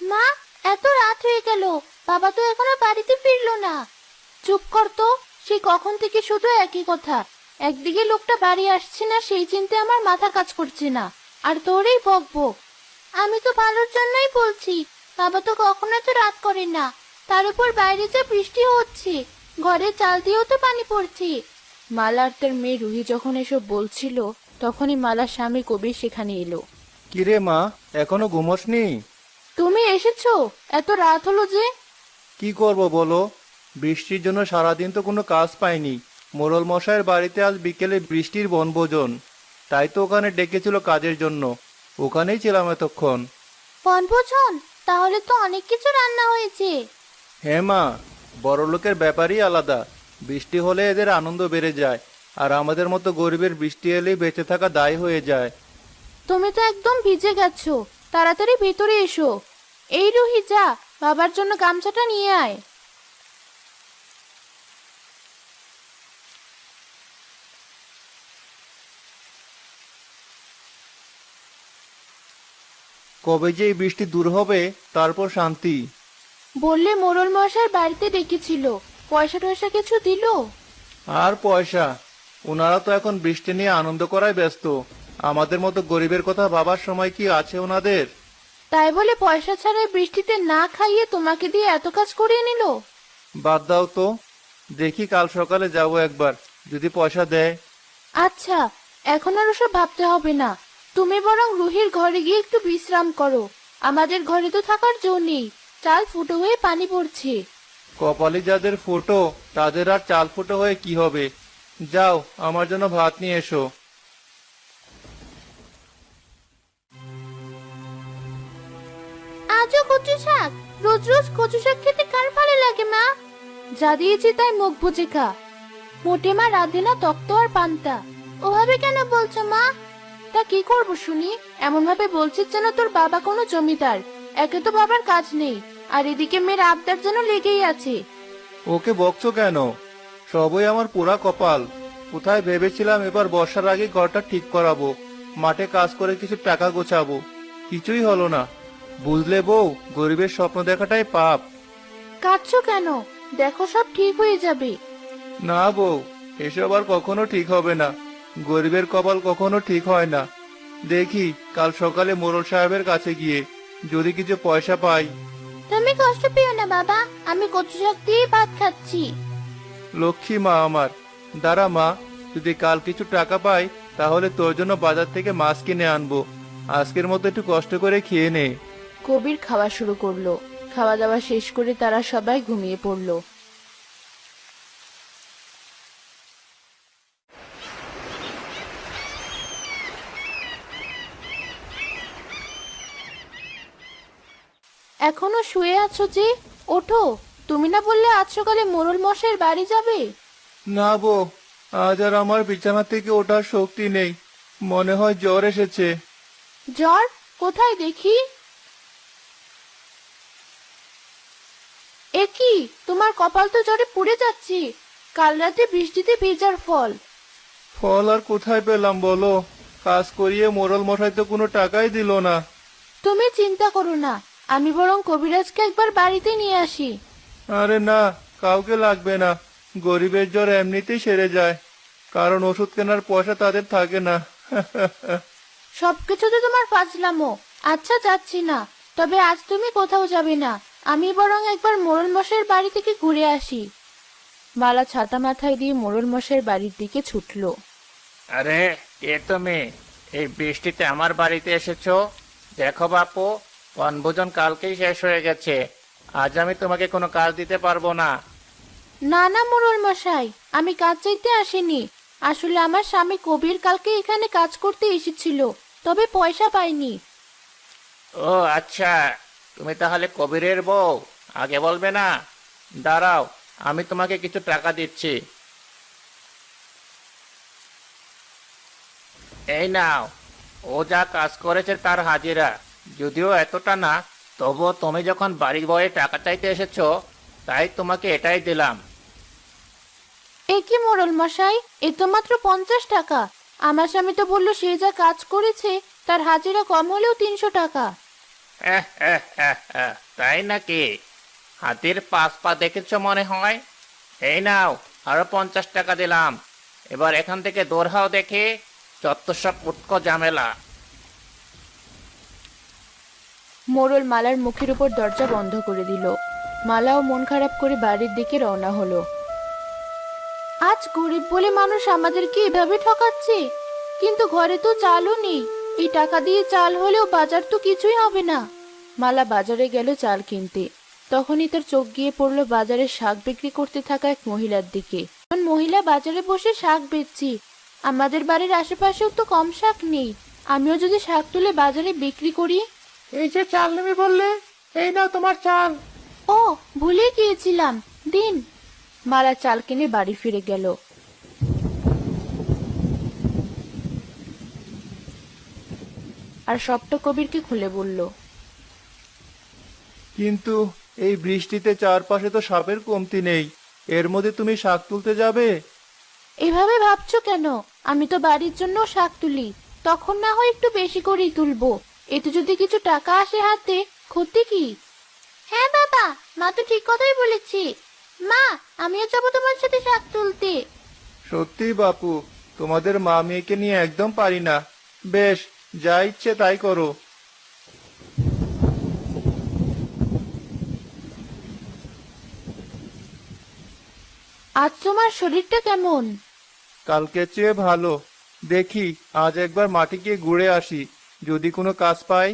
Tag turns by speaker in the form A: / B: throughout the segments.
A: মা, এত রাত হয়ে গেল, বাবা তো এখনো বাড়িতে ফিরলো না। চুপ কর তো, সেই কখন থেকে শুধু একই কথা। একদিকে লোকটা বাড়ি আসছে না সেই চিন্তায় আমার মাথা কাজ করছে না, আর তোরেই বকবক। আমি তো ভালোর জন্যই বলছি, বাবা তো কখনো এত রাত করে না। তার উপর বাইরে যা বৃষ্টি হচ্ছে, ঘরে চাল দিয়েও তো পানি পড়ছে। মালা আর তার মেয়ে রুহি যখন এসব বলছিল, তখনই মালার স্বামী কবির সেখানে এলো।
B: কিরে মা, এখনো ঘুমোসনি?
A: তুমি এসেছো? এত রাত হলো যে?
B: কি করব বলো, বৃষ্টির জন্য সারাদিন তো কোনো কাজ পাইনি। মোড়ল মশাইয়ের বাড়িতে আজ বিকেলে বৃষ্টির বনভোজন, তাই তো ওখানে ডেকেছিল কাজের জন্য। ওখানেই ছিলাম এতক্ষণ।
A: বনভোজন? তাহলে তো অনেক কিছু রান্না হয়েছে।
B: হ্যাঁ মা, বড়লোকের ব্যাপারই আলাদা। বৃষ্টি হলে এদের আনন্দ বেড়ে যায়, আর আমাদের মতো গরিবের বৃষ্টি এলেই বেঁচে থাকা দায় হয়ে যায়।
A: তুমি তো একদম ভিজে গেছো, তাড়াতাড়ি ভেতরে এসো। এই রুহি, যা বাবার জন্য গামছাটা নিয়ে আয়।
B: কবে যে এই বৃষ্টি দূর হবে, তারপর শান্তি।
A: বললে মোড়ল মশাই বাড়িতে ডেকেছিল, পয়সা টয়সা কিছু দিলো?
B: আর পয়সা? ওনারা তো এখন বৃষ্টি নিয়ে আনন্দ করায় ব্যস্ত। আমাদের মতো গরিবের কথা ভাবার সময় কি আছে ওনাদের?
A: তাই বলে পয়সা ছাড়াই বৃষ্টিতে না খাইয়ে তোমাকে দিয়ে এত কাজ করিয়ে নিল?
B: বাদ দাও তো, দেখি কাল সকালে যাব একবার, যদি পয়সা দেয়।
A: আচ্ছা, এখন আর ওসব ভাবতে হবে না। তুমি বরং রুহির ঘরে গিয়ে একটু বিশ্রাম করো। আমাদের ঘরে তো থাকার জো নেই, চাল ফুটো হয়ে পানি পড়ছে।
B: কপালে যাদের ফুটো, তাদের আর চাল ফুটো হয়ে কি হবে? যাও, আমার জন্য ভাত নিয়ে এসো।
A: আজও কচু শাক? রোজ রোজ কচু শাক খেতে কার ভালো লাগে মা? যা দিয়েছি তাই মুখ বুজে খা। মোটে মা রাঁধে না তক্ত আর পান্তা। ওভাবে কেন বলছো মা? তা কি করব শুনি? এমন ভাবে বলছিস যেন তোর বাবা কোনো জমিদার। একে তো বাবার কাজ নেই, আর এদিকে মেয়ের আবদার যেন লেগেই আছে।
B: ওকে বকছো কেন? সবই আমার পুরা কপাল। কোথায় ভেবেছিলাম এবার বর্ষার আগে ঘরটা ঠিক করাবো, মাঠে কাজ করে কিছু টাকা গোছাবো। কিছুই হলো না। বুঝলে বউ, গরিবের স্বপ্ন দেখাটাই পাপ।
A: কাঁদছো কেন? দেখো সব ঠিক হয়ে যাবে।
B: না বউ, এসব আর কখনো ঠিক হবে না। গরিবের কপাল কখনো ঠিক হয় না। দেখি কাল সকালে মোড়ল সাহেবের কাছে গিয়ে যদি কিছু পয়সা পাই।
A: তুমি কষ্ট পেও না বাবা, আমি কচু শাক দিয়ে ভাত খাচ্ছি।
B: লক্ষ্মী মা আমার। দাঁড়া মা, যদি কাল কিছু টাকা পাই, তাহলে তোর জন্য বাজার থেকে মাছ কিনে আনবো। আজকের মতো একটু কষ্ট করে খেয়ে নে।
A: কবির খাওয়া শুরু করলো। খাওয়া দাওয়া শেষ করে তারা সবাই ঘুমিয়ে পড়লো। এখনো শুয়ে আছো যে? ওঠো। তুমি না বললে আজ সকালে মোড়ল মশাইয়ের বাড়ি যাবে?
B: না বউ, আজ আর আমার বিছানা থেকে ওঠার শক্তি নেই। মনে হয় জ্বর এসেছে।
A: জ্বর? কোথায় দেখি। এ কি, তোমার কপাল তো জ্বরে পুড়ে যাচ্ছে। কাল রাতে বৃষ্টিতে ভেজার ফল।
B: ফল আর কোথায় পেলাম বলো? কাজ করিয়ে মোড়ল মশাই তো কোনো টাকাই দিল না।
A: তুমি চিন্তা করো না, আমি বরং কবিরাজকে একবার বাড়িতে নিয়ে আসি।
B: আরে না, কাউকে লাগবে না। গরিবের জ্বর এমনিতেই সেরে যায়, কারণ ওষুধ কেনার পয়সা তাদের থাকে না।
A: সবকিছুতে তোমার ফাজলামো। আচ্ছা, যাচ্ছি না, তবে আজ তুমি কোথাও যাবে না। আমি বরং একবার মোড়ল মশাইয়ের বাড়ি থেকে ঘুরে আসি। মালা ছাতা মাথায় দিয়ে মোড়ল মশাইয়ের বাড়ির দিকে ছুটলো।
C: আরে, কে তুমি? এই বৃষ্টিতে আমার বাড়িতে এসেছো? দেখো বাপু, বনভোজন কালকেই শেষ হয়ে গেছে। আজ আমি তোমাকে কোনো কাজ দিতে পারবো না।
A: না না মোড়ল মশাই, আমি কাজ চাইতে আসিনি। আসলে আমার স্বামী কবির কালকে এখানে কাজ করতে এসেছিল, তবে পয়সা পাইনি।
C: ও আচ্ছা, তুমি তাহলে কবিরের বউ? আগে বলবে না? দাঁড়াও, আমি তোমাকে কিছু টাকা দিচ্ছি। এই নাও, ও যা কাজ করেছে তার হাজিরা। যদিও এতটা না, তবুও তুমি যখন বাড়ির বয়ে টাকা চাইতে এসেছো, তাই তোমাকে এটাই দিলাম।
A: এ কি মোড়ল মশাই, এ তো মাত্র 50 টাকা। আমার স্বামী তো বললো সে যা কাজ করেছে তার হাজিরা কম হলেও 300 টাকা।
C: তাই নাকি? হাতির 5 পা দেখেছো মনে হয়। এই নাও, আরো 50 টাকা দিলাম। এবার এখান থেকে দৌড় হও দেখে, যত সব উটকো ঝামেলা।
A: মোড়ল মালার মুখের উপর দরজা বন্ধ করে দিল। মালাও মন খারাপ করে বাড়ির দিকে রওনা হলো। আজ গরিব বলে মানুষ আমাদেরকে এভাবে ঠকাচ্ছে, কিন্তু ঘরে তো চালও নেই। এই টাকা দিয়ে চাল হলেও বাজার তো কিছুই হবে না। মালা বাজারে গেল চাল কিনতে। তখনই তার চোখ গিয়ে পড়লো বাজারে শাক বিক্রি করতে থাকা এক মহিলার দিকে। কোন মহিলা বাজারে বসে শাক বেচছি। আমাদের বাড়ির আশেপাশেও তো কম শাক নেই। আমিও যদি শাক তুলে বাজারে বিক্রি করি।
B: এই যে চাল নেবে বললে, এই নাও তোমার চাল।
A: ও, ভুলে গিয়েছিলাম, দিন। মালা চাল কিনে বাড়ি ফিরে গেল। আর সবটা কবিরকে খুলে বলল।
B: কিন্তু এই বৃষ্টিতে চারপাশে তো সাপের কমতি নেই, এর মধ্যে তুমি শাক তুলতে যাবে?
A: এভাবে ভাবছো কেন? আমি তো বাড়ির জন্য শাক তুলি, তখন না হয় একটু বেশি করেই তুলবো। এতে যদি কিছু টাকা আসে হাতে, ক্ষতি কি? হ্যাঁ বাবা, মা তো ঠিক কথাই বলেছি। মা, আমিও যাবো তোমার সাথে শাক তুলতে।
B: সত্যি বাপু, তোমাদের মা মেয়েকে নিয়ে একদম পারি না। বেশ, যা ইচ্ছে তাই করো।
A: আজ তোমার শরীরটা কেমন?
B: কালকের চেয়ে ভালো। দেখি আজ একবার মাটি গিয়ে ঘুরে আসি, যদি কোনো কাজ পাই।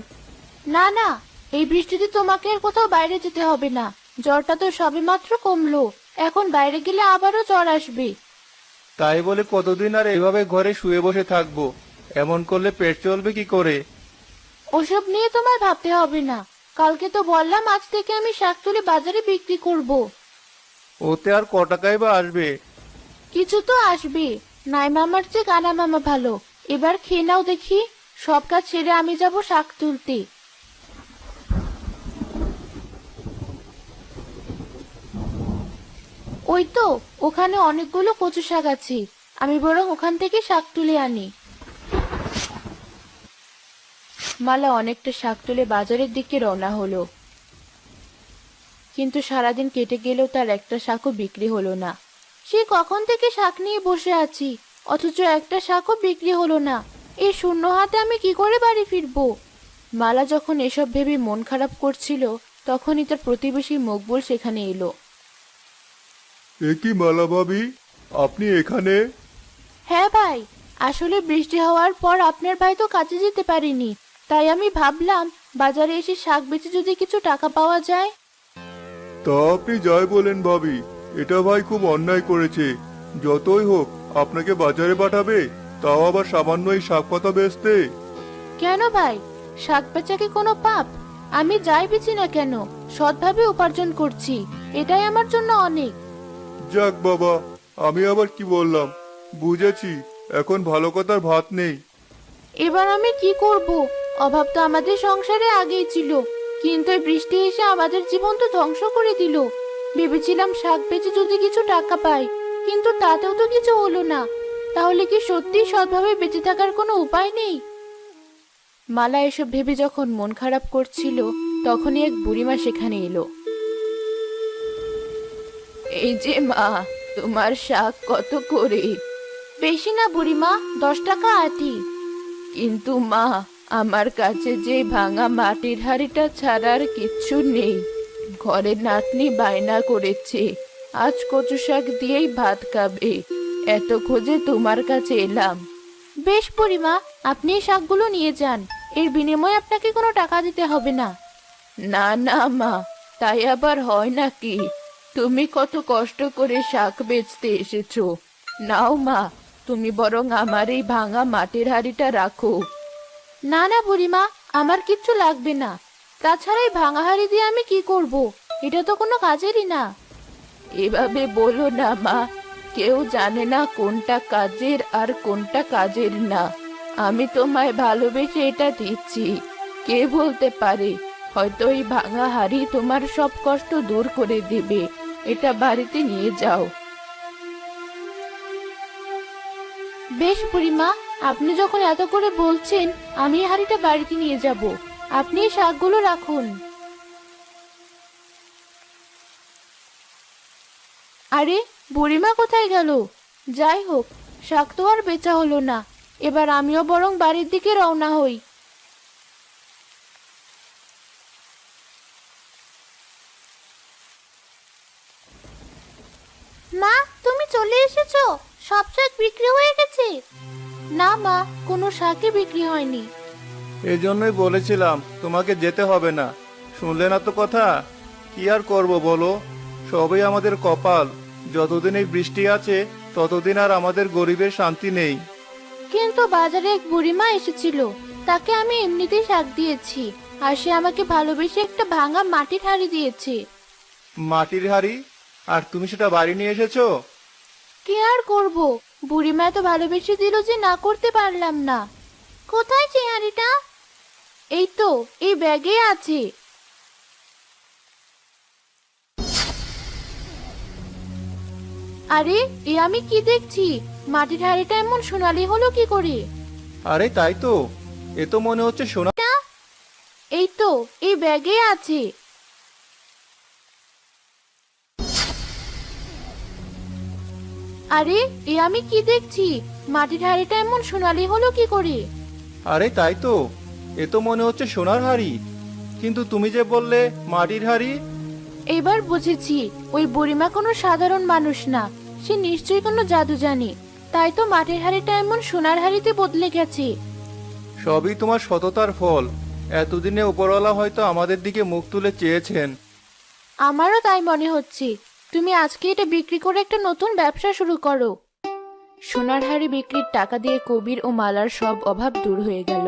A: না না, এই বৃষ্টিতে তোমাকে আর কোথাও বাইরে যেতে হবে না। জ্বরটা তো সবেমাত্র কমলো, এখন বাইরে গেলে আবারও জ্বর আসবে।
B: তাই বলে কতদিন আর এভাবে ঘরে শুয়ে বসে থাকবো? এমন করলে পেট চলবে কি করে?
A: ওসব নিয়ে তোমার ভাবতে হবে না। কালকে তো বললাম আজ থেকে আমি শাক তুলে বাজারে বিক্রি করব।
B: ওতে আর ক টাকাই বা আসবে?
A: কিছু তো আসবে। নাই মামার চেয়ে কানা মামা ভালো। এবার খেয়ে নাও দেখি। সব কাজ ছেড়ে আমি যাব শাক তুলতে। ওই তো, ওখানে অনেকগুলো কচু শাক আছে। আমি বরং ওখান থেকে শাক তুলে আনি। মালা অনেকটা শাক তুলে বাজারের দিকে রওনা হলো। কিন্তু সারাদিন কেটে গেলেও তার একটা শাকও বিক্রি হলো না। সে কখন থেকে শাক নিয়ে বসে আছি, অথচ একটা শাকও বিক্রি হলো না। এই শূন্য হাতে আমি কি করে বাড়ি ফিরবো? মালা যখন এসব ভেবে মন খারাপ করছিল, তখনই তার প্রতিবেশী মকবুল সেখানে এলো।
B: এ কি মালা ভাবি, আপনি এখানে?
A: হ্যাঁ ভাই, আসলে বৃষ্টি হওয়ার পর আপনার ভাই তো কাজে যেতে পারেনি, তাই আমি ভাবলাম বাজারে এসে শাক বেচে যদি কিছু টাকা পাওয়া যায়।
B: তা আপনি যাই বলেন ভাবি, এটা ভাই খুব অন্যায় করেছে। যতই হোক আপনাকে বাজারে পাঠাবে, তাও আবার সামান্য এই শাক পাতা বেচতে।
A: কেন ভাই, শাক বেচা কি কোনো পাপ? আমি যাই বেচি না কেন, সৎভাবে উপার্জন করছি, এটাই আমার জন্য অনেক।
B: যাক বাবা, আমি আবার কি বললাম, বুঝেছি। এখন ভালো কথার ভাত নেই।
A: এবার আমি কি করব? অভাব তো আমাদের সংসারে আগেই ছিল, কিন্তু এই বৃষ্টি এসে আমাদের জীবন তো ধ্বংস করে দিল। ভেবেছিলাম শাক বেচে যদি কিছু টাকা পাই, কিন্তু তাতেও তো কিছু হলো না। তাহলে কি সত্যি সৎভাবে বেঁচে থাকার কোনো উপায় নেই? মালা এসব ভেবে যখন মন খারাপ করছিল, তখনই এক বুড়িমা সেখানে এলো। এই যে মা, তোমার শাক কত করে? বেশি না বুড়িমা, 10 টাকা আটি। কিন্তু মা, আমার কাছে যে ভাঙা মাটির হাঁড়িটা ছাড়া আর কিচ্ছু নেই। ঘরের নাতনি বায়না করেছে আজ কচু শাক দিয়েই ভাত খাবে, এত খোঁজে তোমার কাছে এলাম। বেশ বুড়িমা, আপনি এই শাকগুলো নিয়ে যান, এর বিনিময়ে আপনাকে কোনো টাকা দিতে হবে না। না না মা, তাই আবার হয় নাকি? তুমি কত কষ্ট করে শাক বেচতে এসেছো। নাও মা, তুমি বরং আমার এই ভাঙা মাটির হাঁড়িটা রাখো। না না বুড়িমা, আমার কিচ্ছু লাগবে না। তাছাড়া এই ভাঙা হাঁড়ি দিয়ে আমি কি করব? এটা তো কোনো কাজেরই না। এভাবে বলো না মা, কেউ জানে না কোনটা কাজের আর কোনটা কাজের না। আমি তোমায় ভালোবেসে এটা দিচ্ছি, কে বলতে পারে হয়তো এই ভাঙা হাঁড়ি তোমার সব কষ্ট দূর করে দেবে। এটা বাড়িতে নিয়ে যাও। বেশ বুড়িমা, আপনি যখন এত করে বলছেন, আমি এই হাঁড়িটা বাড়িতে নিয়ে যাব। আপনি এই শাকগুলো রাখুন। আরে বুড়িমা কোথায় গেল? যাই হোক, শাক তো আর বেচা হলো না। এবার আমিও বরং বাড়ির দিকে রওনা হই। মা, তুমি চলে এসেছো? সব শাক বিক্রি হয়ে গেছে? না মা, কোনো শাকই বিক্রি হয়নি।
B: এজন্যই বলেছিলাম তোমাকে যেতে হবে না, শুনলে না তো কথা। কি আর করব বলো, সবই আমাদের কপাল। যতদিন এই বৃষ্টি আছে ততদিন আর আমাদের গরিবের শান্তি নেই।
A: কিন্তু বাজারে এক বুড়িমা এসেছিল, তাকে আমি এমনিতেই শাক দিয়েছি, আর সে আমাকে ভালোবেসে একটা ভাঙা মাটির হাঁড়ি দিয়েছে।
B: মাটির হাড়ি? আর তুমি সেটা বাড়ি নিয়ে এসেছো?
A: কি আর করব, বুড়িমা এত ভালোবেসে দিল যে না করতে পারলাম না। কোথায় সেই হাঁড়িটা? এই তো, এই ব্যাগে আছে। আরে, এ আমি কি দেখছি? মাটির হাঁড়িটা এমন সোনালি হলো কি করে?
B: আরে তাই তো, এ তো মনে হচ্ছে সোনা।
A: এই তো, এই ব্যাগে আছে। আরে, এ আমি কি দেখছি? মাটির হাঁড়িটা এমন সোনালি হলো কি করে?
B: আরে তাই তো, এ তো মনে হচ্ছে সোনার হাড়ি। কিন্তু তুমি যে বললে মাটির হাড়ি।
A: এবার বুঝেছি, ওই বুড়িমা কোনো সাধারণ মানুষ না, সে নিশ্চয়ই কোনো জাদু জানে। তাই তো মাটির হাঁড়িটা এমন সোনার হাঁড়িতে বদলে গেছে।
B: সবই তোমার সততার ফল। এতদিনে উপরওয়ালা হয়তো আমাদের দিকে মুখ তুলে চেয়েছেন।
A: আমারও তাই মনে হচ্ছে। তুমি আজকে এটা বিক্রি করে একটা নতুন ব্যবসা শুরু করো। সোনার হাঁড়ি বিক্রির টাকা দিয়ে কবির ও মালার সব অভাব দূর হয়ে গেল।